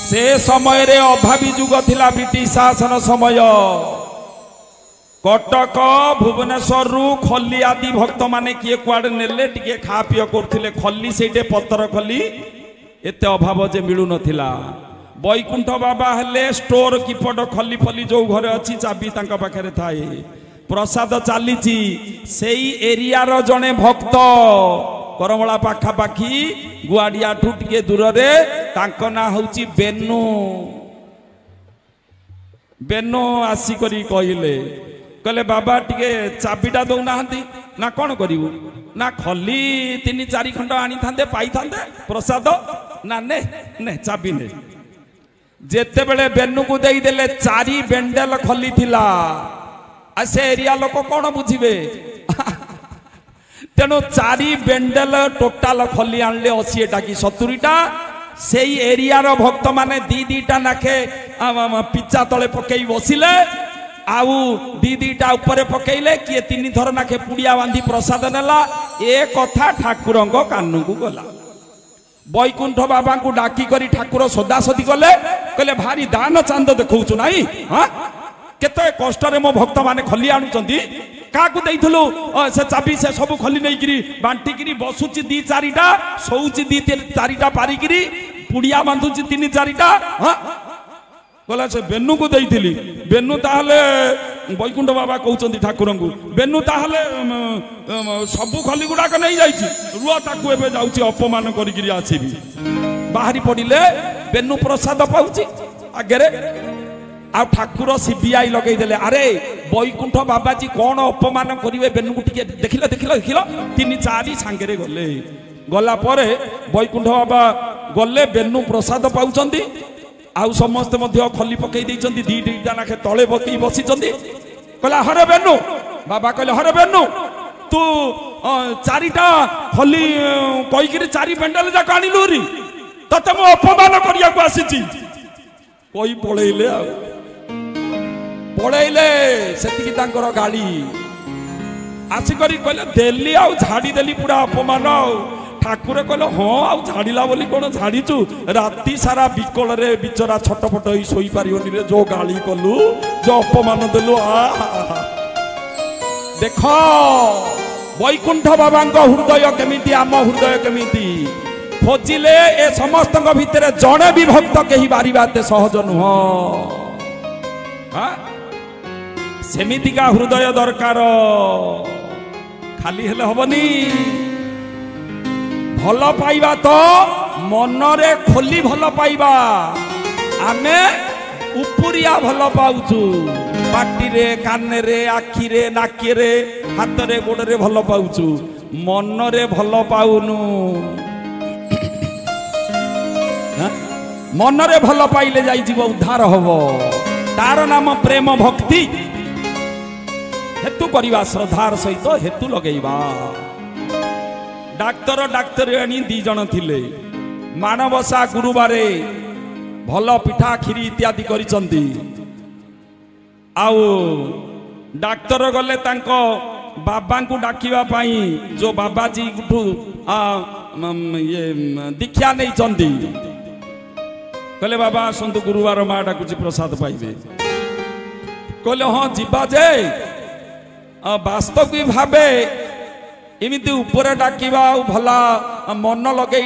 से समय रे अभावी जुग थिला ब्रिटिश शासन समय कटक भुवनेश्वर रु खली आदि भक्त माने किए कुआडे नेले टिके खा पिय करथिले खली सेटे पत्तर खली एते अभाव जे मिलु नथिला बैकुंठ बाबा हेले स्टोर कीपट खली फली जो घरे अच्छी चाबी तांका पाखरे थाए प्रसाद चलीची सेई एरिया रो जने भक्त करमला पाखा पाखी गुआडिया ठू टिके दूर रे तांको ना होची बेनु बेनु आसी करी कहिले कहले बाबा टिके चाबीटा दौ नाहंती ना कौन करिवु ना खली 3-4 खंड आनी थांदे पाई थांदे प्रसाद ना ने ने चाबी ने जेते बेले बेनु को देई देले 4 बेंडेल खली थिला आ से एरिया लोक कौन बुझिबे तेणु 4 बेंडेल टोटाल खली आनले 80 टा कि 70 टा सेई एरिया रो भक्त माने 2-2टा नाखे पिचा तले पकेई बसिले आउ 2-2टा ऊपर पकेइले किए 3 थर नाखे पुड़िया बांधी प्रसाद नेला ए कथा ठाकुरंग कानू को गला बैकुंठ बाबा को डाकी करी ठाकुर सदासदी गले कहले भारी दान चांद देखौछु नाही हां केते कष्ट रे मो भक्त माने खली आनुचंदी काकू देइथलु से चाबी से सब खली नै गिरी बांटी गिरी बसुची 2-4टा सोउची 2-4टा पारी गिरी पुड़िया बांधुची 3-4टा हां बोला से बेनु को देइथिली बेनु ताहले बैकुंठ बाबा कहउचंदी ठाकुरंगु बेनु ताहले सब खली गुडा के नै जाईची रुआ ताकू एबे जाउची अपमान करी गिरी आसीबी बाहरी पडिले बेनु प्रसाद पाउची आगेरे आ ठाकुर सीबीआई लगई देले अरे बैकुंठ बाबाजी कौन अपमान करिवे बेनु को टिके देखिला देखिला देखिला 3-4 सांगरे गले गला परे बैकुंठ बाबा गले बेनु प्रसाद पाउचंदी आउ समस्त मध्य खली पकई देइचंदी 2-2टा नाखे तळे पकई बसिचंदी कहला हरे बेनु बाबा कहले हरे बेनु तू 4टा खली कई गिरी 4 बेंडल जा कानिलु री तते मो अपमान करिया को आसीची कोई पळेइले आ पळेइले सेतिकी तांकर गाड़ी आसी करी कहले देली आ झाड़ी देली पूरा अपमान ठाकुर कहले हाँ आउ झाड़िला बोली कौन झाड़ीचु राति सारा बिकल रे बिचरा छटपट ही सोई पारिबनी रे जो गाली कलु जो अपमान देलु देख बैकुंठ बाबा हृदय केमिति आम हृदय केमिति खोजिले ए समस्त भितर जड़े भी भक्त कही बारिबाते सहज नुह सेमितिका हृदय दरकार खाली हेले हबनी भल पाइबा तो मनरे खोली भल पाइबा आमे उपरिया भल पाउछु पाटी रे काने रे आखी रे नाकी रे हाथ रे गोड़ रे भल पाउछु मनरे भल पाउनु मनरे भल पाइले जाई जीव उद्धार हबो तार नाम प्रेम भक्ति हेतु करिवा श्रद्धार सहित हेतु लगेइबा डाक्तर डाक्तराणी 2 जन थिले मानवसा गुरुवारे भल पिठा खीरी इत्यादि करिसंती आउ डाक्तर गले तांको बाबा को डाकिवा पाई जो बाबाजी गुठू ये दीक्षा नहीं चंदी कहले बाबा आसंतु गुरुवार माँ डाकुची प्रसाद पाइबे कहले हाँ जीवा जे वास्तविक भावे एमती ऊपर डाकिबा भला मन लगे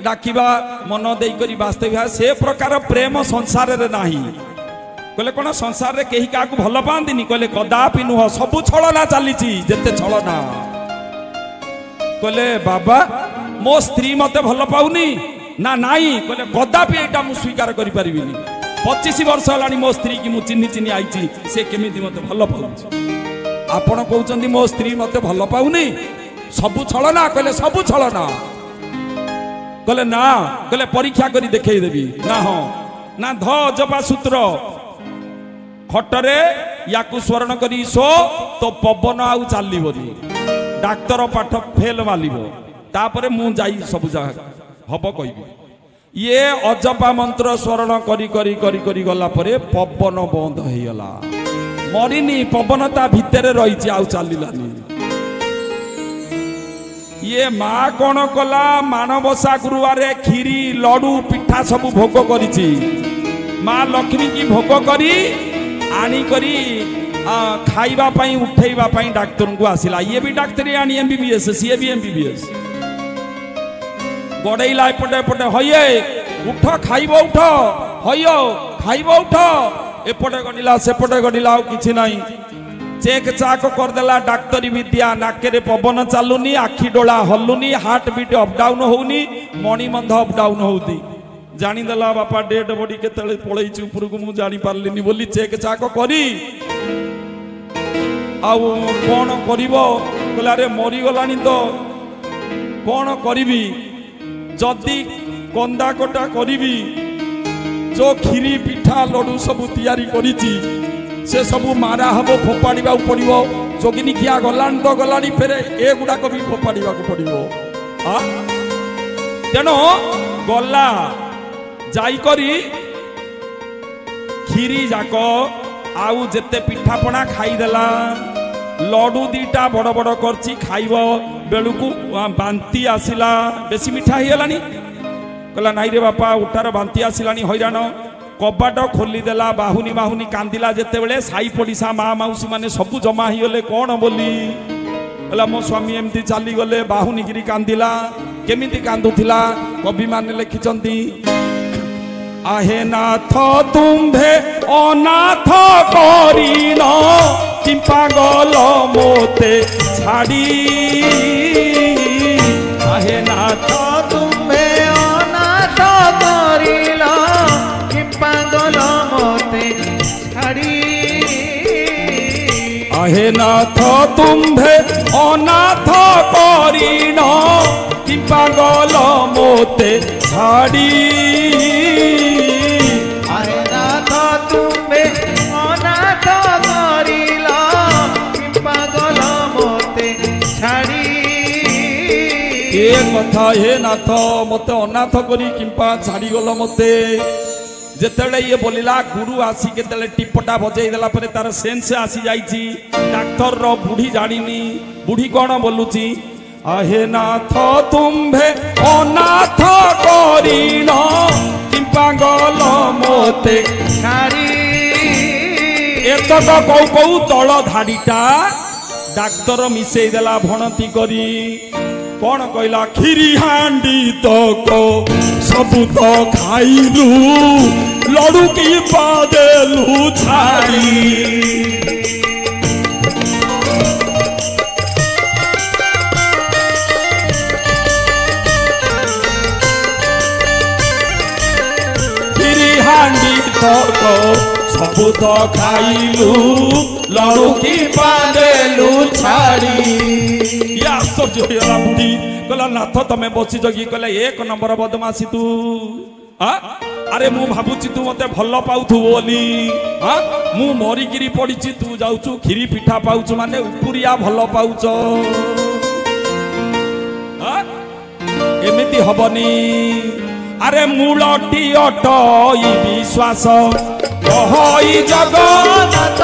डाकिबा मन दे करी वास्तविक से प्रकार प्रेम संसार रे नाही कहले कौन संसार रे केही का भल पाती कहले कदापि नुह सबु छलना चली जेते छलना कहले बाबा मो स्त्री मते भल पाउनी ना नाई कहले कदापि एटा मु स्वीकार करि परिबिनी 25 वर्ष हलानी मो स्त्री की मु चिन्ही चिन्ही आईची से केमिति मते भल पाउची आपण कहउचंदी मो स्त्री मते भल पाउनी सबु छलना कहले सबु छलना कहले ना कहले परीक्षा करी देखई देबी ना हो ना ध जपा सूत्र खटरे याकु स्वर्ण करी सो तो पवन आउ चालीबनी डाक्तर पाठ फेल मालिबो तापरे मु जाई सब जगह हब कहबी ये अजपा मंत्र स्वर्ण करी करी करी करी गला परे पवन बंद हो गला मरिनी पवन ता भितर रही आउ चलानी ये माँ कौन कला मानवसा गुरुवारे खीरी लडू पिठा सब भोग करिछि माँ लक्ष्मी की भोग करी आनी करी खाइबा पाई उठेइबा पाई डाक्तर को आसिला। ये भी डाक्तरी आनी एमबीबीएस, सी भी एमबीबीएस गड़ेला एपटे एपटे हये उठ खाइब उठ हयो खाइब उठ एपटे गडिला सेपटे गडिला आ किछि नाही। चेक चाक करदेला डाक्तरी विद्या नाकेरे पवन चालुनी आखि डोला हलुनी हार्ट बीट अप डाउन होउनी मणिबंध अप डाउन होउती जानिदेला बापा डेड बॉडी केतले पळैछि उपरकु मु जानि पारलिनी बोली चेक चाक करी आउ कोन करिवो कहला रे मरी गलानी तो कोन करिवि जदी कंदा कोटा करिवि जो खीरी पिठा लडू सब तैयारी करिछि से सबू मारा हबो फोपाड़ीबा पड़िबो जोगिनी किया गलानी तो गलानी फेरे ए गुडा को भी फोपाड़ीबा को पड़िबो आ तेनो गला जाई करी खीरी जाको आउ जेते पिठापଣା खाईदेला लडू दीटा बड़ बड़ करछि खाइब बेलुकु बांती आसिला बेसी मिठा हियलानी कहला नाई रे बापा उठार बांती आसिलानी हैरान कबाट खोलीदेला बाहुनी बाहुनी कांदिला जेते बेले साई पड़िशा माँ मौसी माने सबू जमा हिगले कौन बोली कहला मो स्वामी एमती चली गले बाहुनी गिरी कांदिला केमिति कांदुथिला कवि माने लिखिचंती आहे नाथ तुम्भे अनाथ करिन कि पागल मोते छाड़ी आहे नाथ तुम्भे अनाथ करिन कि पागल मोते छाड़ी आहे नाथ तुम्भे अनाथ करिन कि पागल मोते छाड़ी कथा हे नाथ मते अनाथ करी किंपा छाड़ी गल मते जेतेले ये बोलिला गुरु आसी केतेले टिपटा बजेई देला परे तार सेंस आसी जाईची डाक्टर रो बुढ़ी जानिनी बुढ़ी कोन बोलुची आहे नाथ तुम्भे अनाथ करिन किंपा गल मते छाड़ी एतक कौ कौ तळ धाड़ीटा डाक्तर मिसेई देला भणती करी कौन कहला खीरी हांडी तक सबू तो खाइलु लडू की बादेलु छाड़ी खीरी हांडी तक सबू तो खाइलु लडू की बादेलु छाड़ी आश्चर्य होगा बुढ़ी कहला नाथ तमें बसी जगी कहला एक नंबर बदमाशी तू अरे मु भावुची तू मते भल पाउथु बोली मु मरिकिरी पड़ीची तू जाउचु खीरी पिठा पाउचु माने उपरिया भल पाउच एमिति हबनी अरे मूलटी अटई विश्वास कहई जगन्नाथ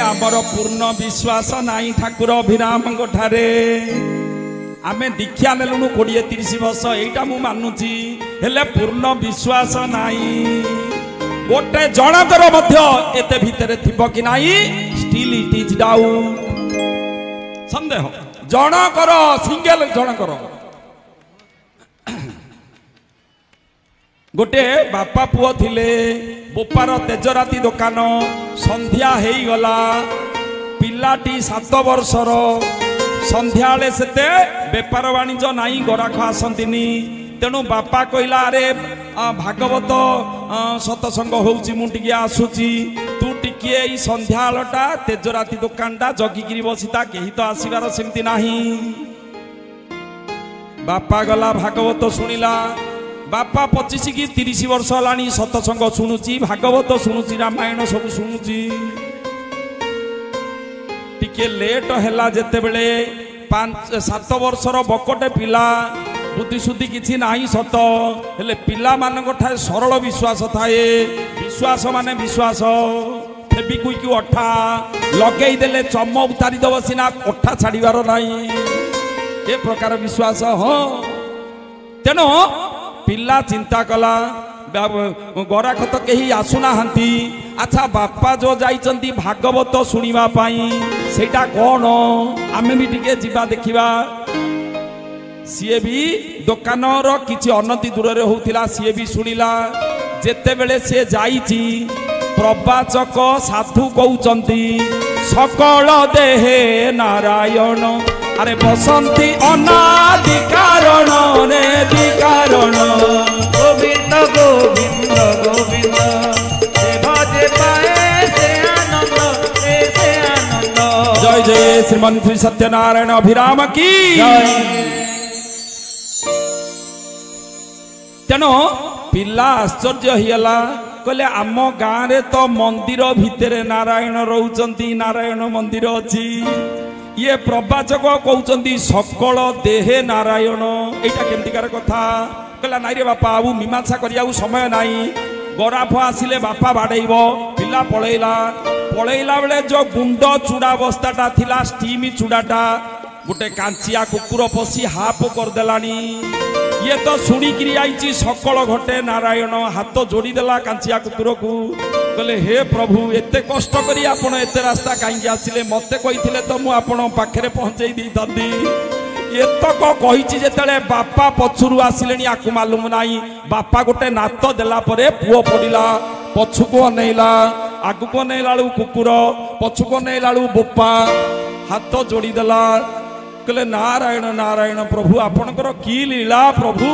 आमर पूर्ण विश्वास नाई ठाकुर अभिराम ठारे आमे दीक्षा नेलुनु 20-30 वर्ष एटा मु मानुची हेले पूर्ण विश्वास नाई गोटे जनकर मध्य एते भितरे थिबो कि नाई स्टिल इट इज डाउट संदेह जनकर सिंगल जनकर गोटे बापा पुओ थिले बोपार तेजराती दुकान संध्या हेई गला पिलाटी 7 वर्षर संध्या सेते बेपार वाणिज्य नाई गराख आसंतिनी तेणु बापा कहला अरे भागवत सतसंग होउची मु टिके आसुची तू टिके ई संध्यालटा तेजराती दुकानटा जगिगिरी बसिता केही तो आसीबार सेमती नाही बापा गला भागवत सुनिला बापा 25 की 30 वर्ष हलानी सतसंग शुणुची भागवत शुणुची रामायण सब शुणुची टिके लेट हैला जेते बेले 5-7 वर्षर बकटे पिला बुद्धिशुद्धि किछि नाही सत हेले पिला मानक ठाए सरल विश्वास थाए विश्वास माने विश्वास ଫେବିକୁଇକି ଅଠା ଲଗେଇ ଦେଲେ ଚମ ଉତାରି ଦବ ସିନା ଅଠା ଛାଡ଼ିବାର ନାହିଁ ଏ ପ୍ରକାର ବିଶ୍ୱାସ। ହଁ ତେଣୁ ପିଲା ଚିନ୍ତା କଲା ଗରାଖ ତ କେହି ଆସୁନାହାନ୍ତି। ଆଚ୍ଛା ବାପା ଯୋଉ ଯାଇଛନ୍ତି ଭାଗବତ ଶୁଣିବା ପାଇଁ ସେଇଟା କ'ଣ ଆମେ ବି ଟିକେ ଯିବା ଦେଖିବା। ସିଏ ବି ଦୋକାନର କିଛି ଅନତି ଦୂରରେ ହଉଥିଲା ସିଏ ବି ଶୁଣିଲା। ଯେତେବେଳେ ସିଏ ଯାଇଛି ପ୍ରବାଚକ ସାଧୁ କହୁଛନ୍ତି ସକଳ ଦେହେ ନାରାୟଣ ଆରେ ବସନ୍ତି ଅନାଦି କାରଣ ରେ ବିକାରଣ ଗୋବିନ୍ଦ ଗୋବିନ୍ଦ ଗୋବିନ୍ଦ ସେ ଭଜେ ପାଏ ସେ ଆନନ୍ଦ ସେ ଆନନ୍ଦ। ଜୟ ଜୟ ଶ୍ରୀମନ୍ ଶ୍ରୀ ସତ୍ୟନାରାୟଣ ଅଭିରାମ କି ତେଣୁ ପିଲା ଆଶ୍ଚର୍ଯ୍ୟ ହେଇଗଲା। କହିଲେ ଆମ ଗାଁରେ ତ ମନ୍ଦିର ଭିତରେ ନାରାୟଣ ରହୁଛନ୍ତି ନାରାୟଣ ମନ୍ଦିର ଅଛି ଇଏ ପ୍ରବାଚକ କହୁଛନ୍ତି ସକଳ ଦେହେ ନାରାୟଣ ଏଇଟା କେମିତିକାର କଥା। କହିଲା ନାଇଁ ରେ ବାପା ଆଉ ମୀମାଂସା କରିବାକୁ ସମୟ ନାହିଁ ଗରାଫ ଆସିଲେ ବାପା ବାଡ଼େଇବ। ପିଲା ପଳେଇଲା ବେଳେ ଯୋଉ ଗୁଣ୍ଡ ଚୁଡ଼ା ବସ୍ତାଟା ଥିଲା ଷ୍ଟିମ୍ ଚୁଡ଼ାଟା ଗୋଟେ କାଞ୍ଚିଆ କୁକୁର ପଶି ହାପ କରିଦେଲାଣି। ଇଏ ତ ଶୁଣିକିରି ଆଇଛି ସକଳ ଘଟେ ନାରାୟଣ ହାତ ଯୋଡ଼ିଦେଲା କାଞ୍ଚିଆ କୁକୁରକୁ। କହିଲେ ହେ ପ୍ରଭୁ ଏତେ କଷ୍ଟ କରି ଆପଣ ଏତେ ରାସ୍ତା କାହିଁକି ଆସିଲେ ମତେ କହିଥିଲେ ତ ମୁଁ ଆପଣଙ୍କ ପାଖରେ ପହଞ୍ଚେଇ ଦେଇଥାନ୍ତି। ଏତକ କହିଛି ଯେତେବେଳେ ବାପା ପଛରୁ ଆସିଲେଣି ଆକୁ ମାଲୁମ ନାହିଁ। ବାପା ଗୋଟେ ନାତ ଦେଲା ପରେ ପୁଅ ପଡ଼ିଲା ପଛକୁ ଅନେଇଲା ଆଗକୁ ଅନେଇଲା ବେଳକୁ କୁକୁର ପଛକୁ ଅନେଇଲା ବେଳକୁ ବୋପା ହାତ ଯୋଡ଼ିଦେଲା। କହିଲେ ନାରାୟଣ ନାରାୟଣ ପ୍ରଭୁ ଆପଣଙ୍କର କି ଲୀଳା ପ୍ରଭୁ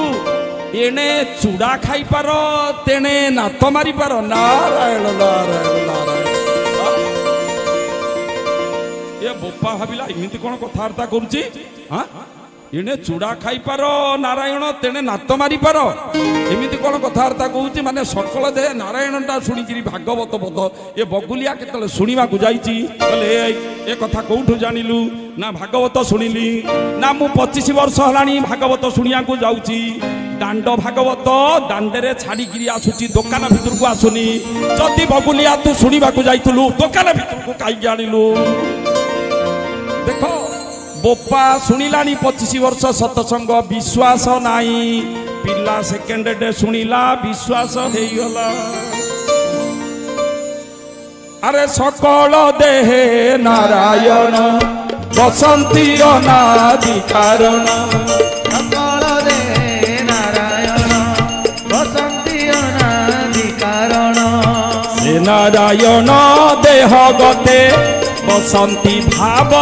ଏଣେ ଚୁଡ଼ା ଖାଇପାର ତେଣେ ନାତ ମାରିପାର ନାରାୟଣ ନାରାୟଣ ନାରାୟଣ। ଏ ବୋପା ଭାବିଲା ଏମିତି କ'ଣ କଥାବାର୍ତ୍ତା କରୁଛି ଏଣେ ଚୁଡ଼ା ଖାଇପାର ନାରାୟଣ ତେଣେ ନାତ ମାରିପାର ଏମିତି କ'ଣ କଥାବାର୍ତ୍ତା କହୁଛି। ମାନେ ସକଳ ଦେହ ନାରାୟଣଟା ଶୁଣିକିରି ଭାଗବତ ବୋଧ ଏ ବଗୁଲିଆ କେତେବେଳେ ଶୁଣିବାକୁ ଯାଇଛି। କହିଲେ ଏ କଥା କୋଉଠୁ ଜାଣିଲୁ? ନା ଭାଗବତ ଶୁଣିଲି ନା ମୁଁ 25 ବର୍ଷ ହେଲାଣି ଭାଗବତ ଶୁଣିବାକୁ ଯାଉଛି। ଦାଣ୍ଡ ଭାଗବତ ଦାଣ୍ଡରେ ଛାଡ଼ିକିରି ଆସୁଛି ଦୋକାନ ଭିତରକୁ ଆସୁନି। ଯଦି ବଗୁଲିଆ ତୁ ଶୁଣିବାକୁ ଯାଇଥିଲୁ ଦୋକାନ ଭିତରକୁ କାହିଁକି ଆଣିଲୁ? ଦେଖ ବୋପା ଶୁଣିଲାଣି 25 ବର୍ଷ ସତସଙ୍ଗ ବିଶ୍ୱାସ ନାହିଁ। ପିଲା ସେକେଣ୍ଡ ଡେ ଶୁଣିଲା ବିଶ୍ୱାସ ହେଇଗଲା। ଆରେ ସକଳ ଦେହେ ନାରାୟଣ ବସନ୍ତି ଅନାଦି କାରଣ ସକଳ ଦେହେ ନାରାୟଣ ବସନ୍ତି ଅନାଦି କାରଣ ସେ ନାରାୟଣ ଦେହ ଗତେ ବସନ୍ତି ଭାବ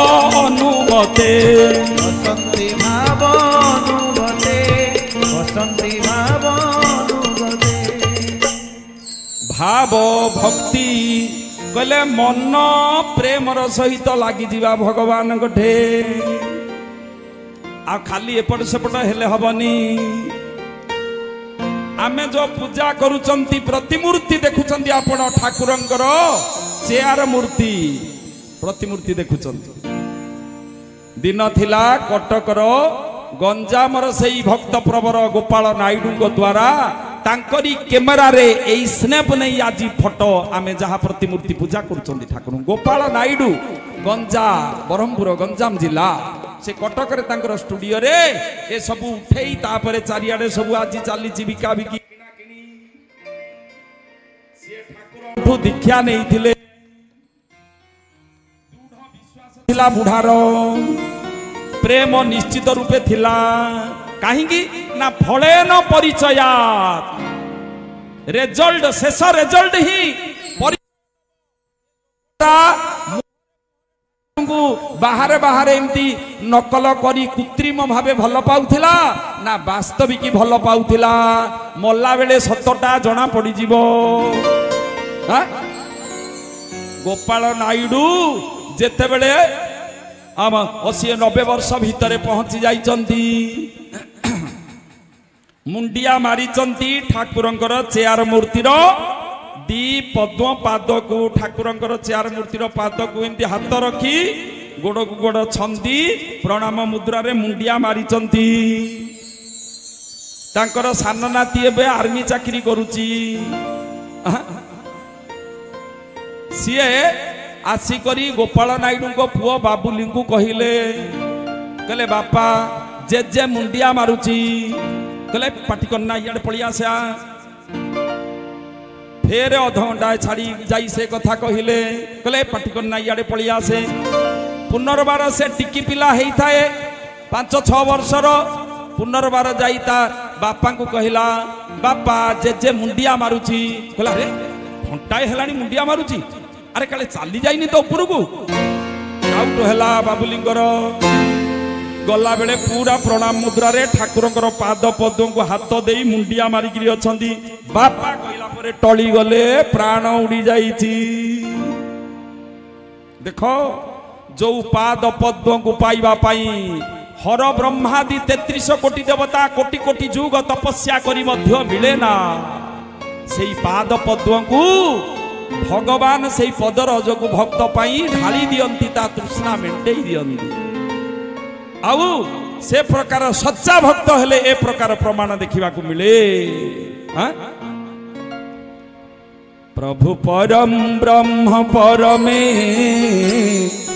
ଅନୁଗତେ ବସନ୍ତି ଭାବ ଅନୁଗତେ ବସନ୍ତି ଭାବ ଅନୁଗତେ। ଭାବ ଭକ୍ତି କହିଲେ ମନ ପ୍ରେମର ସହିତ ଲାଗିଯିବା ଭଗବାନଙ୍କ ଠେ ଆଉ ଖାଲି ଏପଟ ସେପଟ ହେଲେ ହବନି। ଆମେ ଯୋଉ ପୂଜା କରୁଛନ୍ତି ପ୍ରତିମୂର୍ତ୍ତି ଦେଖୁଛନ୍ତି ଆପଣ ଠାକୁରଙ୍କର ଚେୟାର ମୂର୍ତ୍ତି ପ୍ରତିମୂର୍ତ୍ତି ଦେଖୁଛନ୍ତି। ଦିନ ଥିଲା କଟକର ଗଞ୍ଜାମର ସେଇ ଭକ୍ତ ପ୍ରବର ଗୋପାଳ ନାଇଡୁଙ୍କ ଦ୍ୱାରା ତାଙ୍କରି କ୍ୟାମେରାରେ ଏଇ ସ୍ନେପ ନେଇ ଆଜି ଫଟୋ ଆମେ ଯାହା ପ୍ରତିମୂର୍ତ୍ତି ପୂଜା କରୁଛନ୍ତି ଠାକୁର ଗୋପାଳ ନାଇଡୁ ବ୍ରହ୍ମପୁର ଗଞ୍ଜାମ ଜିଲ୍ଲା ସେ କଟକରେ ତାଙ୍କର ଷ୍ଟୁଡିଓରେ ଏ ସବୁ ଉଠେଇ ତାପରେ ଚାରିଆଡେ ସବୁ ଆଜି ଚାଲିଛି ବିକା ବିକି ସିଏ ଠାକୁରଙ୍କୁ ଦୀକ୍ଷା ନେଇଥିଲେ। ଥିଲା ବୁଢ଼ାର ପ୍ରେମ ନିଶ୍ଚିତ ରୂପେ ଥିଲା। କାହିଁକି ନା ଫଳେନ ପରିଚୟା ରେଜଲ୍ଟ ଶେଷ ରେଜଲ୍ଟ ହିଁ ବାହାରେ ବାହାରେ ଏମିତି ନକଲ କରି କୃତ୍ରିମ ଭାବେ ଭଲ ପାଉଥିଲା ନା ବାସ୍ତବିକ ଭଲ ପାଉଥିଲା। ମଲା ବେଳେ ସତଟା ଜଣା ପଡିଯିବ। ଗୋପାଳ ନାଇଡୁ ଯେତେବେଳେ 80-90 ବର୍ଷ ଭିତରେ ପହଞ୍ଚି ଯାଇଛନ୍ତି ମୁଣ୍ଡିଆ ମାରିଛନ୍ତି ଠାକୁରଙ୍କର ଚେୟାର ମୂର୍ତ୍ତିର ଦି ପଦ୍ମ ପାଦକୁ ଠାକୁରଙ୍କର ଚେୟାର ମୂର୍ତ୍ତିର ପାଦକୁ ଏମିତି ହାତ ରଖି ଗୋଡକୁ ଗୋଡ ଛନ୍ଦି ପ୍ରଣାମ ମୁଦ୍ରାରେ ମୁଣ୍ଡିଆ ମାରିଛନ୍ତି। ତାଙ୍କର ସାନ ନାତି ଏବେ ଆର୍ମି ଚାକିରି କରୁଛି। सीए आसिकरी गोपाल नायडू को पुओ बाबुली को कहले कहले बापा जे मुंडिया मारुची कहले पाटी करना इे पलिया से फेर अध घंटा छाड़ी जाई से कथा कहले कहले पाटी करना इे पलिया से पुनर्बार से टिकी पिला होता है 5-6 वर्षर पुनर्बार जाई ता बापा को कहला बापा जे मुंडिया मारुची कहला रे घंटाए हेलानी मुंडिया मारुची अरे काले चाली जाइनी तो उपरकू आउट है बाबुलींगर गला बेले पूरा प्रणाम मुद्रा रे ठाकुरंकर पाद पद्म को हाथ दे मुंडिया मारिकी अछंती बापा कहला परे टली गले प्राण उड़ी जाइछि देखो जो पाद पद्म को पाइबा पाई हर ब्रह्मादि 33 कोटी देवता कोटी कोटी जुग तपस्या करी मध्य मिले ना सेई पाद पद्म को भगवान से पदर जो भक्त पाई ढाली दियंती ता तृष्णा मेंटेई दियंती आउ से प्रकार सच्चा भक्त हेले ए प्रकार प्रमाण देखिबा को मिले हां प्रभु परम ब्रह्म परमे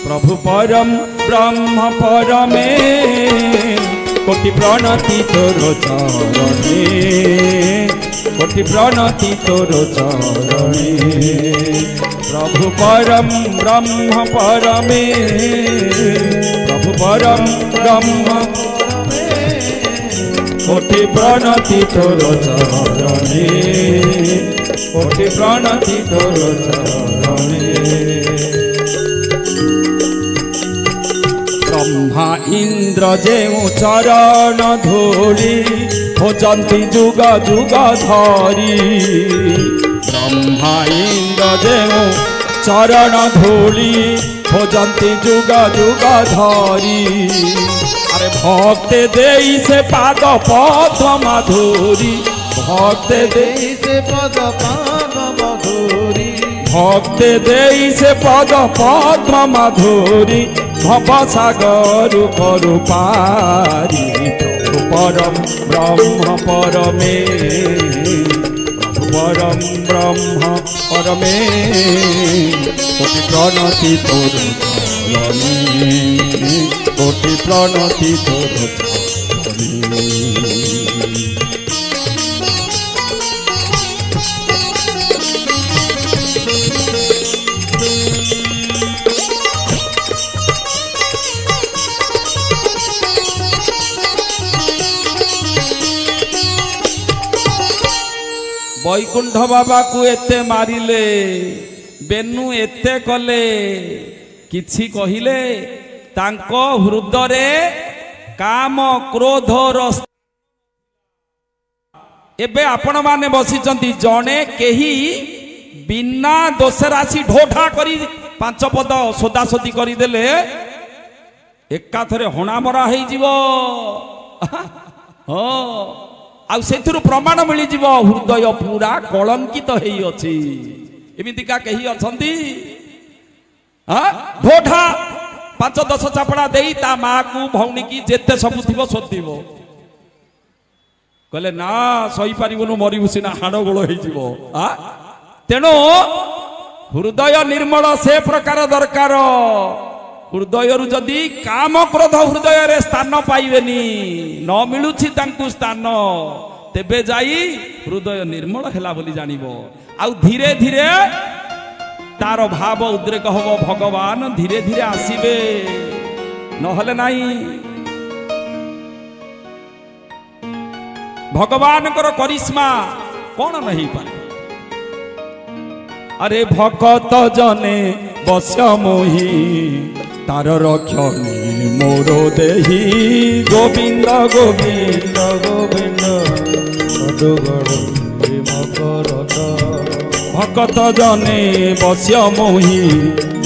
प्रभु परम ब्रह्म परमे कोटि प्रणति तोर चरणे कोटि प्रणति तोर चरणे प्रभु परम ब्रह्म परमे प्रभु परम ब्रह्म कोटि प्रणति तोर चरणे कोटि प्रणति तोर चरणे ब्रह्मा इंद्र जेउ चरण धूली भोजंती जुग जुग धरी ब्रह्मा इंद्र जेउ चरण धूली भोजंती जुग जुग धरी अरे भक्त देई से पाद पद्म मधुरी भक्त देई से पद पद्म मधुरी भक्त देई से पद पद्म मधुरी भव सागर करु पारी प्रभु परम ब्रह्म परमे प्रभु परम ब्रह्म परमे कोटि प्रणति तोर चरणे कोटि प्रणति तोर चरणे वैकुंठ बाबा को एते मारिले बेनु एते कले किछि कहिले तांको हृदय काम क्रोध रस एबे आपण माने बसिचंती जणे केही बिना दोष राशि ढोढा करी 5 पद सोदासोदी करी देले एका थरे हणा मरा हेई जीवो हो आउ सेथुरु प्रमाण मिली जीवो हृदय पूरा कलंकित हेई अछि एमितिका केही अछंती हां ढोढा 5-10 चापड़ा देई ता मां को भौणी की जेते सबु थिबो सोदिबो कहले ना सही पारिबनु मरिबु सिना हाड़ गोळ हेई जीवो हां तेनो हृदय निर्मल से प्रकार दरकार हृदय रु जदि काम क्रोध हृदय रे स्थान पाइबेनी न मिलुछि तांकु स्थान तेबे जाई हृदय निर्मल हेला बोली जानिबो आउ धीरे धीरे तार भाव उद्रेक हबो भगवान धीरे धीरे आसीबे नहले नाही भगवान कर करिश्मा कोन नहीं पाए अरे भगत जने बस्य मोही तार रक्षणी मोर देही गोविंद गोविंद गोविंद भगत जने बस्य मोही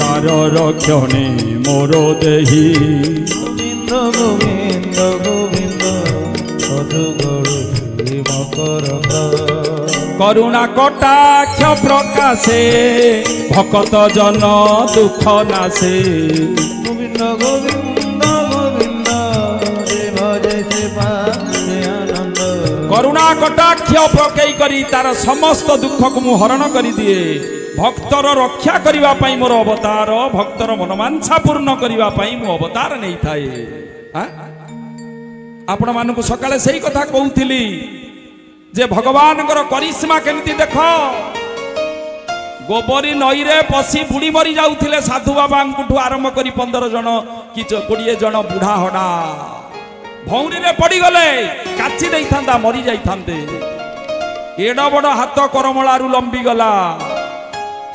तार रक्षणी मोर देही गोविंद गोविंद गोविंद करुणा कटाक्ष प्रकाशे भक्त जन दुख नाशे गोविंद गोविंद गोविंद करुणा कटाक्ष प्रकई करी तार समस्त दुख को मु हरण कर दिए भक्तर रक्षा करिवा पई मोर अवतार भक्तर मनमांछा पूर्ण करिवा पई मो अवतार नहीं थाए। आपण मानकु सकाळे सही कथा कहूथिली जे भगवान करिश्मा केमती देख गोबरी नई रे पशी बुड़ी मरी जाउथिले साधु बाबा आरंभ करी 15 जन कि 20 जन बुढ़ा हड़ा भौरी रे पड़ी गले काची देई थांदा मरी जाई थांदे एडा बड़ हाथ करमलारू लंबी गला।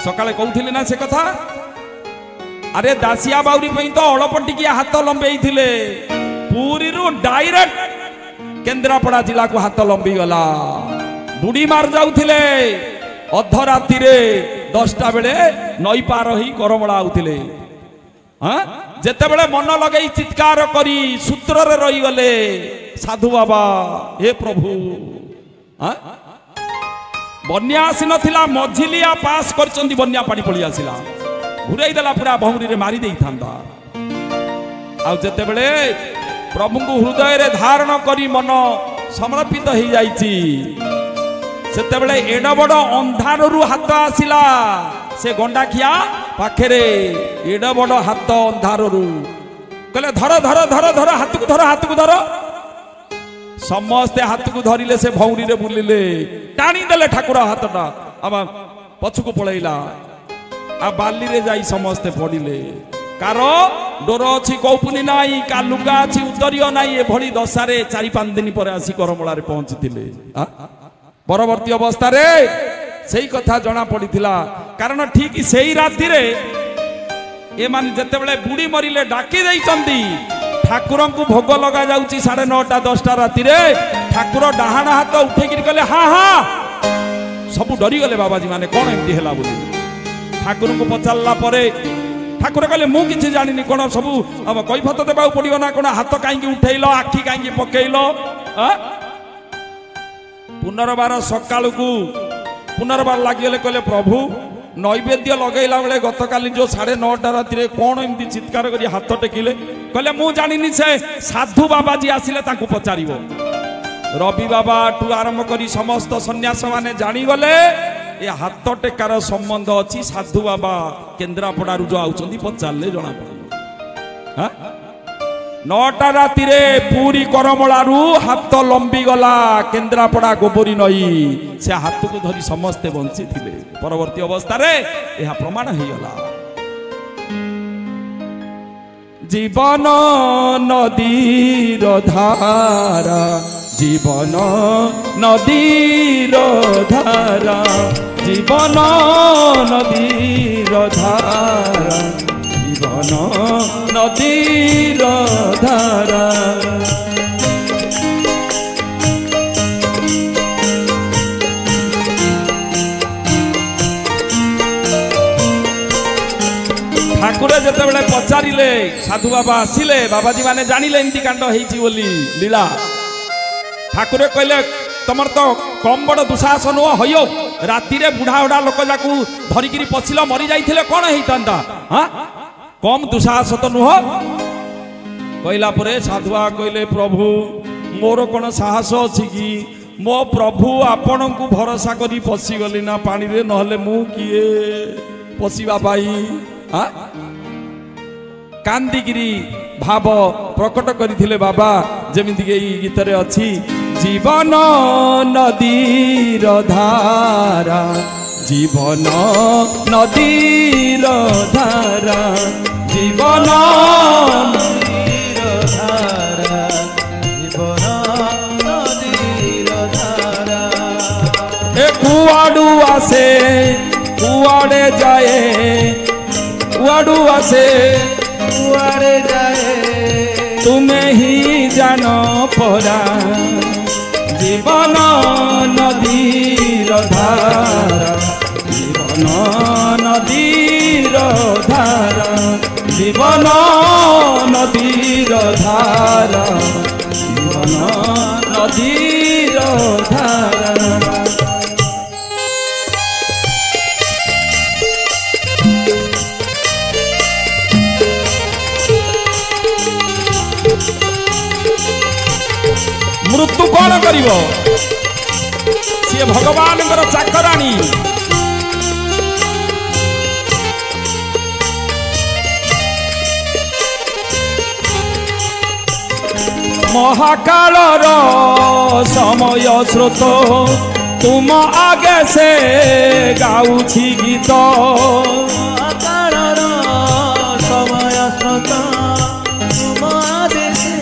सकाळे कहूथिली ना से कथा अरे दासिया बाउरी पई तो अळप टिकिया हाथ लंबेई थिले पूरी रु डायरेक्ट केन्द्रापड़ा जिला को हाथ लंबी गला बुड़ी मार जाउथिले अधराति रे 10टा बेले नई पार ही करमला आउथिले। हाँ जेते बेले मन लगई चित्कार करी सूत्र रे रही गले साधु बाबा हे प्रभु। हाँ बन्या आसी नथिला मझिलिया पास करचंदी बन्या पानी पड़ी आसिला घुराई देला पूरा भौरी रे मारी देई थांदा आ जेते बेले प्रभु को हृदय रे धारण करी मन समर्पित हो जाइछि सेते बेले एडा बड़ अंधार रु हाथ आसिला से गंडाखिया पाखेरे एडा बड़ हाथ अंधार रु कहले धर धर धर धर हाथ को धर समस्ते हाथ को धरिले से भौरी रे बुलिले टाणी देले ठाकुर हाथटा अब पछुको पळैला आ बाली रे जाई समस्ते पड़िले कार डोर अच्छी कौपुनी नाई का लुगा अच्छी उतरियो नाई ए भली दशारे 4-5 दिन पर आसी करमला रे पहुंचीथिले। परवर्ती अवस्था रे सही कथा जना पड़ीथिला कारण ठीक सही राति रे ए मान जते बेले बुड़ी मरिले डाकी देइचंदी ठाकुर को भोग लगा जाउची 9:30 10टा राति रे ठाकुर डाहाणा हाथ उठेकिरी कहले हाँ हाँ सब डरी गले बाबाजी माने कौन एमती हैला बोली ठाकुर को पचारला परे ठाकुर कहले मु किछि जानिनी कोन सब अब कैफत देबा पड़ियो ना कोन हाथ काईकी उठैलो आखी काईकी पकेइलो। पुनर्बार सकाळु को पुनर्बार लागिले कहले प्रभु नैवेद्य लगैला बेले गतकाली जो 9:30 राति रे कोन एमती चित्कार करी हाथ टेकिले कहले मु जानिनी से साधु बाबाजी आसिले ताकू पचारिबो। रवि बाबा टू आरंभ करी समस्त सन्यास माने जानी गले ये हाथ टेकार संबंध अच्छी साधु बाबा केन्द्रापड़ारू जो आउचंदी पचारले जना पड़ा। 9टा राति रे पूरी करमलारू हाथ लंबी गला केन्द्रापड़ा गोबरी नई से हाथ को धरी समस्ते बंची थिले। परवर्ती अवस्था रे यह प्रमाण हो गला। जीवन नदीर धारा जीवन नदीर धारा जीवन नदीर धारा जीवन नदीर धारा। ठाकुर जिते बड़े पचारिले साधु बाबा आसिले बाबाजी माने जानिले एमती कांड हेइची बोली लीला ठाकुर कहले तमर तो कम बड़ दुशासन हो राति रे बुढ़ा बुढ़ा लोक जाकू धरिकी पशिल मरी जाइथिले कौन हेइतांता हाँ कम दुशास तो नुह कहला परे साधुआ कहले प्रभु मोर कौन साहस अछि कि मो प्रभु आपण को भरोसा करी पशि गली ना पानी रे नहले मु किए पशिबा पाई। हाँ कांदिगिरी भाव प्रकट करथिले बाबा जेमिति के गीत रे अछि जीवन नदीर धारा जीवन नदीर धारा जीवन नदीर धारा जीवन नदीर धारा। ए कुआडू आसे कुआडे जाए कुआडू आसे कुआडे जाए तुम्हें ही जानो परा जीवन नदीर धारा जीवन नदीर धारा जीवन नदीर धारा जीवन नदीर धारा। मृत्यु कौन करिवो सी भगवान चाकराणी ମହାକାଳର ସମୟ ସ୍ରୋତ ତୁମ ଆଗେ ସେ ଗାଉଛି ଗୀତ ମହାକାଳର ସମୟ ସ୍ରୋତ ତୁମ ଆଦେଶେ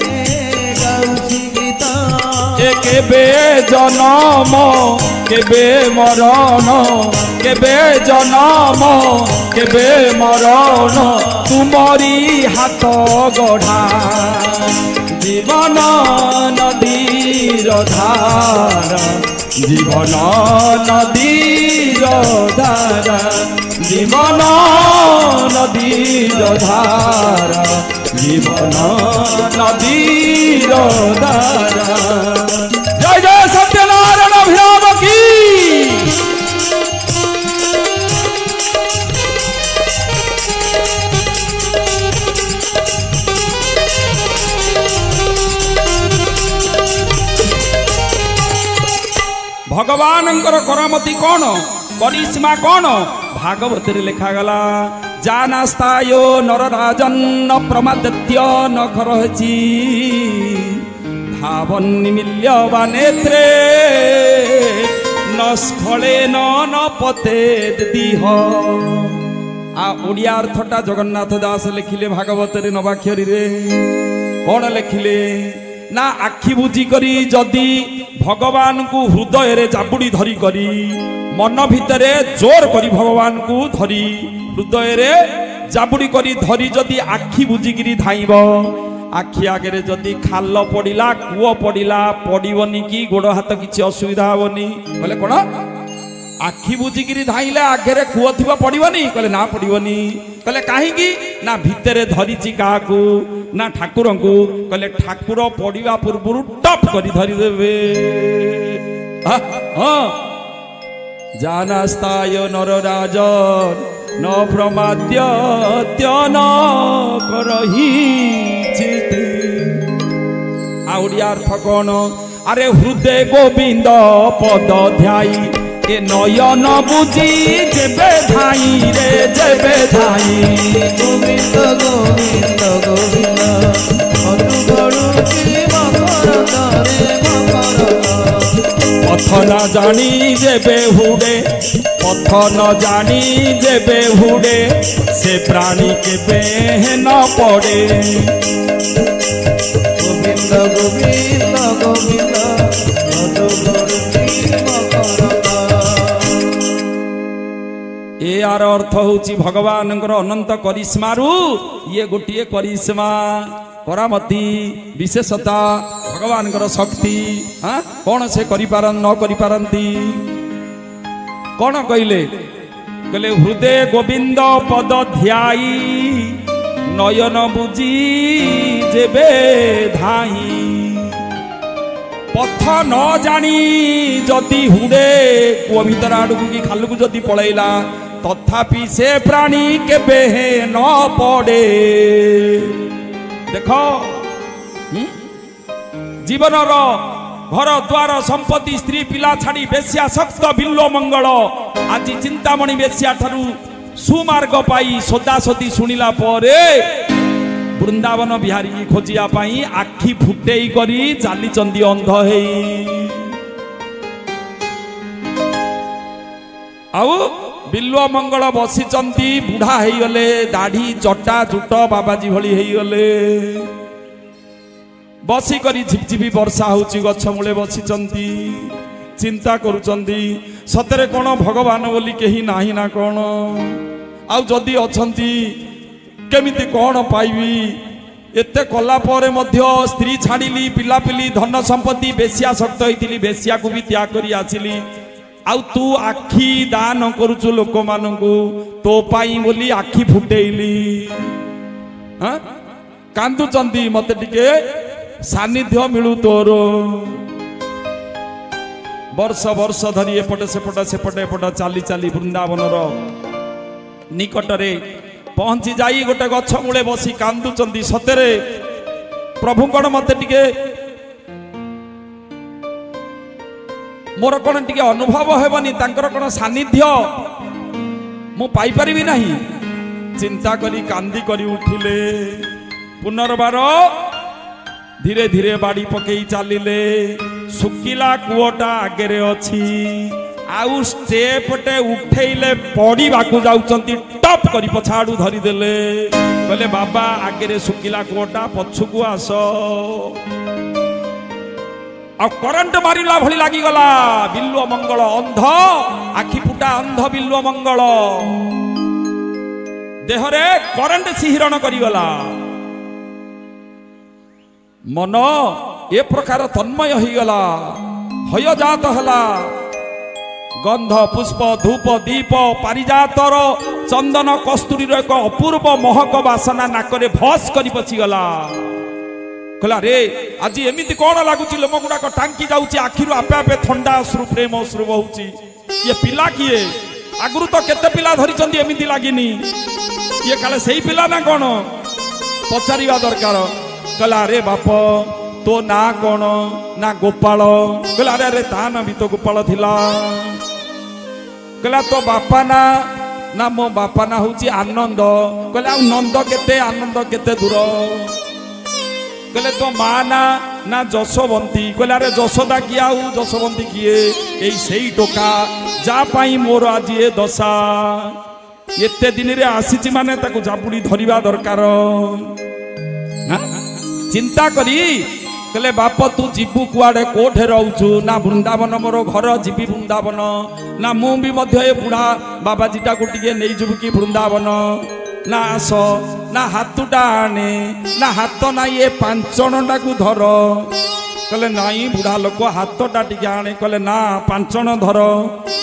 ଗାଉଛି ଗୀତ ଏ କେବେ ଜନମ କେବେ ମରଣ କେବେ ଜନମ କେବେ ମରଣ ତୁମରି ହାତ ଗଢ଼ା ଜୀବନ ନଦୀର ଧାରା জীবন নদীর ধারা জীবন নদীর ধারা জীবন নদীর ধারা জয় জয় সত্যনারায়ণ অভিরাম কি भगवानंकर करामती कौन करिश्मा कौन भागवत लिखा गला जानास्तायो नरराजन्न प्रमादत्य न खरची धावन निमिल्यवा नेत्रे न स्खले न पते दीह आ ओडिया अर्थटा जगन्नाथ दास लिखिले भागवत रे नवाक्षरी रे कौन लिखिले ना आखि बुझी करी जदि भगवान को हृदय रे जाबुड़ी धरी करी मन भितरे जोर करी भगवान को धरी हृदय रे जाबुड़ी करी धरी जदि आखि बुझिकी धाइब आखि आगे जदि खाल पड़ा कूଅ पड़ा पड़ोनी कि गोड़ हाथ किसी असुविधा हेनी बोले कौन आखि बुझिकी धाइले आगे कूଅ थी पड़ोनी कहले ना पड़ोनी कहले कहीं ना भितरे धरीची क्या ना ठाकुर को कहले ठाकुर पड़ा पूर्व टप कर धरीदेवे हाँ जानास्ताय नरराजन न प्रमाद्य न करही चिति आउडिया अर्थ कौन अरे हृदय गोविंद पद ध्याई ए नयन बुझी जेबे धाई रे जेबे धाई गोविंद गोविंद गोविंद मधु गड़ुची मकर करे मकर पथ न जानी जेबे हुडे पथ न जानी जेबे हुडे से प्राणी केबे न पड़े गोविंद गोविंद गोविंद मधु गड़ुची मकर यार अर्थ होची भगवान अनंत करिश्मारू ये गोटे करिश्मा करामती विशेषता भगवान शक्ति हाँ कौन से न करिपारंती कौन कहले कहले हृदय गोविंद पद ध्याई नयन बुझी जेबे धाई पथ न जानी जदि हुडे कूଅ भीतर आड़ू कि खाल को जदि पलैला तथापि से प्राणी केबे न पड़े देख जीवन घर द्वार संपत्ति स्त्री पिला छाड़ी बेश्या शक्त बिल्लो मंगल आज चिंतामणि बेश्या ठारू सुमार्ग पाई सोदासोदी शुणिला परे वृंदावन बिहारी की खोजिया पाई आखि फुटेई करी चाली चंदी अंध है आउ बिल्व मंगल बसिचंती बुढ़ा हो गले दाढ़ी चटा चुट बाबाजी भली हो गले बसिकरी झिपझिपी वर्षा होची गछ मूले बसिचंती चिंता करुचंती सतरे कौन भगवान बोली कहीं नाही ना कौन आउ जदि अछंती केमिति कौन पाइबी एते कला परे मध्य स्त्री छाड़िली पिलापिली धन संपत्ति बेश्या शक्त होइतिली बेश्या को भी त्याग करी आसिली आउ तू आखि दान करुचु लोक मानकु तो पाई बोली आखि फुटेइली हाँ कांदुचंदी मते टिके सानिध्य मिलू तोर वर्ष वर्ष धरी एपटे सेपटे चाली चाली वृंदावन निकटरे पहुंची जाई गोटे गछ मूले बसी कांदुचंदी सतेरे प्रभु कौन मते टिके मोर कौन टिके अनुभव हेबनी तांकर कौन सानिध्य मु पाई परिबी नहीं चिंता करी कांदी करी उठिले पुनर्बार धीरे धीरे बाड़ी पकई चलिले सुखिला कूटा आगे अच्छी आउ स्टेपटे उठेले पड़वा जाऊँच टप कर पछाड़ू धरीदेले कहले बाबा आगे सुखिला कूटा पछकू आस आ करंट मारिला भली लागिगला बिल्व मंगल अंध आखि फुटा अंध बिल्व मंगल देहरे करंट सिहिरण करिगला मन ए प्रकार तन्मय होइगला हयजात हला गंध पुष्प धूप दीप पारिजातर चंदन कस्तूरीर एक अपूर्व महक बासना नाकरे भस करी पचिगला कहला रे आज एमती कौन लगुच लोम गुड़ाक टांकी जाऊँगी आखिर आपे आपे थंडा अश्रु प्रेम अश्रु बहुची ये पिला किए आगुरी तो केते पिला धरी एमती लगिनी ये काले सही पिला ना कौन पचारिबा दरकार कहला रे बाप तो ना कौन ना गोपाल कहला अरे अरे ता ना भी तो गोपाल थिला कहला तो बापा ना ना मो बापा ना हूँ आनंद कहला नंद केते आनंद केते दूर कहले तो माँ ना ना जशोवंती कहले अरे जशोदा किए आउ जशोवंती किए यही सही टोका जा पाई मोर आज ये दशा एते दिन रे आसीची माने ताको जापुड़ी धरिबा दरकार चिंता करी कहले बाप तू जीवु कुआडे कोठे रहउछु ना वृंदावन मोर घर जीवी वृंदावन ना मु भी मध्य ए बुढ़ा बाबाजीटा को टिके नै जुबु की वृंदावन ना आस ना हाथुटा आने ना हाथ ना ये पांचणटा को धर कहले नाई बुढ़ा लोक हाथटा टिके आने कहले ना पांचण धर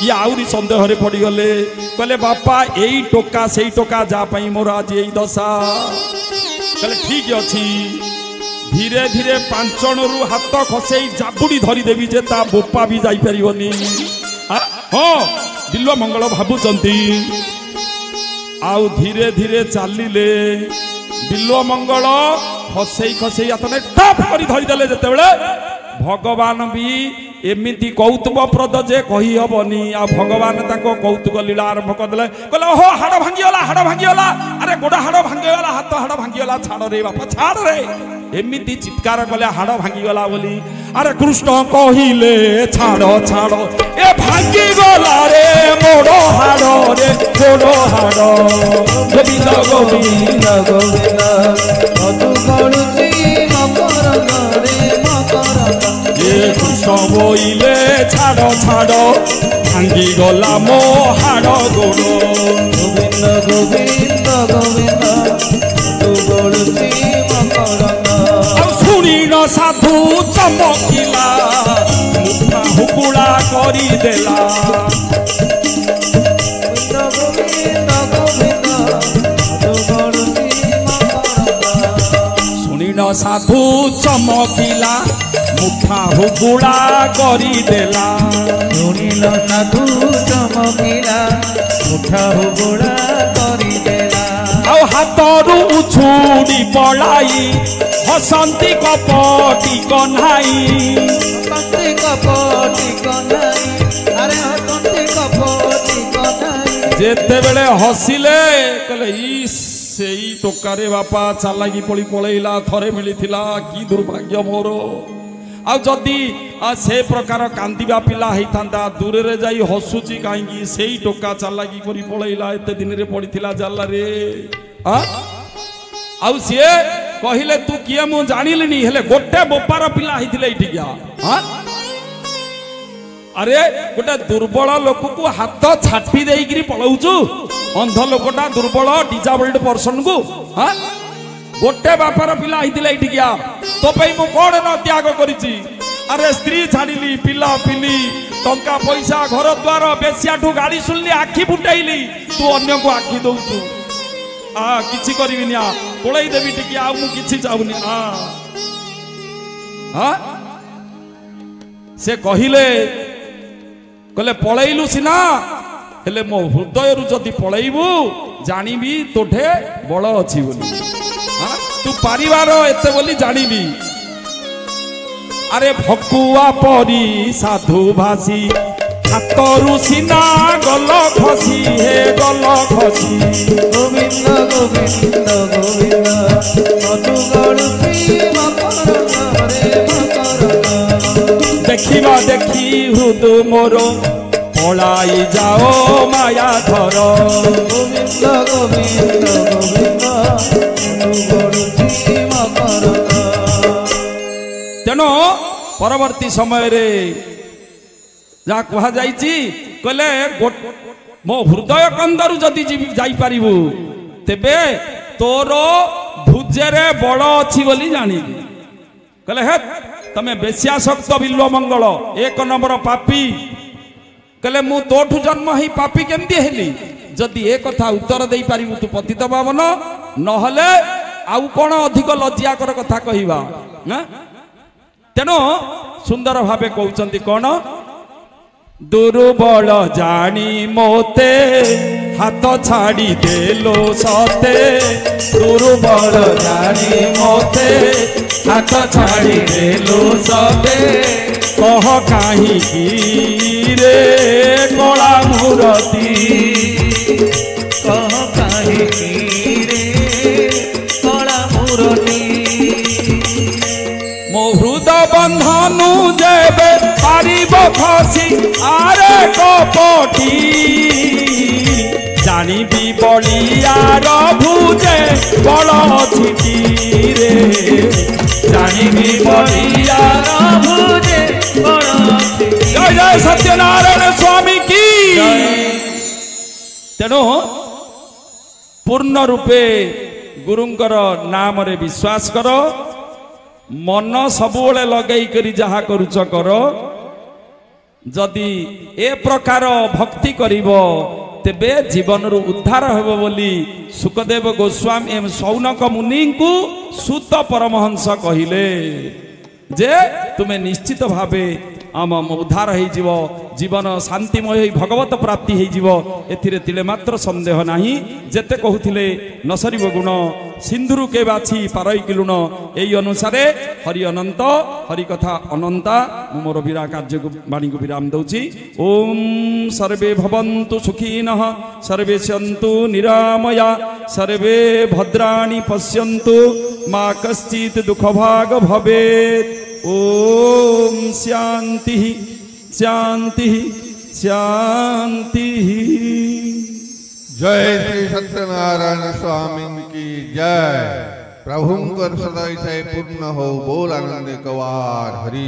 ये आउरी संदेह रे पड़ी गले कहले बापा एई टोका सेई टोका जा पाई मोर आज एई दशा कहले ठीक अछि धीरे धीरे पांचण रु हाथ खसेई जाबुड़ी धरी देवी जे ता बोपा भी जाई परिवनी हां बिल्व मंगल भाबुचंती आउ धीरे धीरे चलिले बिल्व मंगल खसई खसई हाथने टप करी धरी देले जेतेबेले भगवान भी एमिति कौतुकप्रद जे कही हबनी आ भगवान ताको कौतुक लीला आरंभ कर देले कहले ओहो हाड़ भांगिगला अरे गोड़ा हाड़ भांगिगला हाथ हाड़ भांगिगला छाड़ रे बापा छाड़ रे एमिति चित्कार कले हाड़ भांगिगला बोली अरे कृष्ण कहिले छाड़ छाड़ ए भांगिगला रे मोड़ो हाड़ रे मोड़ो हाड़ गोविंद गोविंद गोविंद मधु गणुची मकर रे मकर ये कृष्ण बोइले छाड़ छाड़ भांगी गला मो हाड़ गोड़ गोविंद गोविंद गोविंद मधु गणुची मकर शुणी न साधु चमकिला मुठा हुकुड़ा करी देला शुणी न साधु चमकिला मुठा हुकुड़ा करी देला शुणी न साधु चमकिला मुठा हुकुड़ा करी देला आउ हाथरू उछुड़ी पलाई हसंती कपटी कन्हाई हसंती कपटी कन्हाई अरे हसंती कपटी कन्हाई जेते बेले हसिले कहले ई सेई टोकारे बापा चालाकी पड़ी पळैला थरे मिलिथिला की दुर्भाग्य मोर आ जदी से प्रकार कांदिबा पिला हेइथांदा दूरे रे जाई हसुची काईकी सेई टोका चालाकी करी पळैला एते दिन रे पड़िथिला जाला रे आउ सिए कहिले तू किए मु जानिलिनी हेले गोटे बोपार पिला हेइथिले इठिया अरे गोटे दुर्बल लोक को हाथ छाटी देइकरी पळौचु अंध लोकटा दुर्बल डिजाबल्ड पर्सन को गोटे बापार पिला हेइथिले इठिया तो पई मु कोन न त्याग करिछि अरे स्त्री छाड़िली पिला पिली टंका पैसा घर द्वार बेसियाठू गाड़ी सुनली आखि फुटाइली तू अन्य को आखि दउचु किछि करिबिनी आ पळै देबी टिकी आ मु किछि चाहुनी से कहिले कहले पळैलु सिना हेले मो हृदय रु जदी पळैबू जानिबी तोठे बळ अछि बोली तू परिवार एते बोली जानिबी अरे भकुआ परी साधु भासी हाथरू सिना गल खसी हे गल खसी गोविंद गोविंद गोविंद मधु गणुची मकर लीला देखी हृदु मोर पलाई जाओ माया धर गोविंद गोविंद गोविंद तेणु परवर्ती समय रे जा कहा जाइछि कहले मो हृदय कंदरु जदि जाई पारिबु तेबे तोर भुजेरे बड़ अछि बोली जानी कहले हे तमे बेस्यासक्त बिल्व मंगल एक नंबर पापी कहले मु तोठु जन्म ही पापी केमती हेली जदि ए कथा उत्तर दे पारिबु तू पतित पावन नहले आउ कोन अधिक लज्जाकर कथा कहिबा ना तेणु सुंदर भावे कहउचंती कोन दुर्बल जानी मोते हाथ छाड़ी देलो सते दुर्बल जानी मोते हाथ छाड़ी देलो सते कह काहि की रे कला मूरती कह काहि की रे कला मूरती मो हृदय बंधनु जेबे पारिब खसी आरे कपटी जानिबी बलियार भुजे बल छिटी रे जानिबी बलियार भुजे बल छिटी जय जय सत्यनारायण स्वामी की तेणु पूर्ण रूपे गुरुंकर नाम रे विश्वास करो मन सबुले लगई करी जहा करूच कर जदि ए प्रकार भक्ति करिब तेबे जीवन रु उद्धार हेबो बोली सुखदेव गोस्वामी एवं सौनक मुनि को सुत परमहंस कहिले जे तुमे निश्चित भावे आम उद्धार हो जीव जीवन शांतिमय भगवत प्राप्ति हो जीव एथिरे तिले मात्र संदेह नाही जेते कहूथिले नसरिब गुण सिंधुरु के बाछी पारई किलुण एई अनुसारे हरि अनंत हरि कथा अनंता मोर विरा कार्य को वाणी को विराम दउची ओम सर्वे भवन्तु सुखिनः सर्वे सन्तु निरामया सर्वे भद्राणि पश्यन्तु मा कश्चित् दुःखभाग भवेत् ओम शांति शांति शांति। जय श्री सत्यनारायण स्वामी की जय। प्रभुंकर सदा पूर्ण हो बोल आनंद कवार हरि।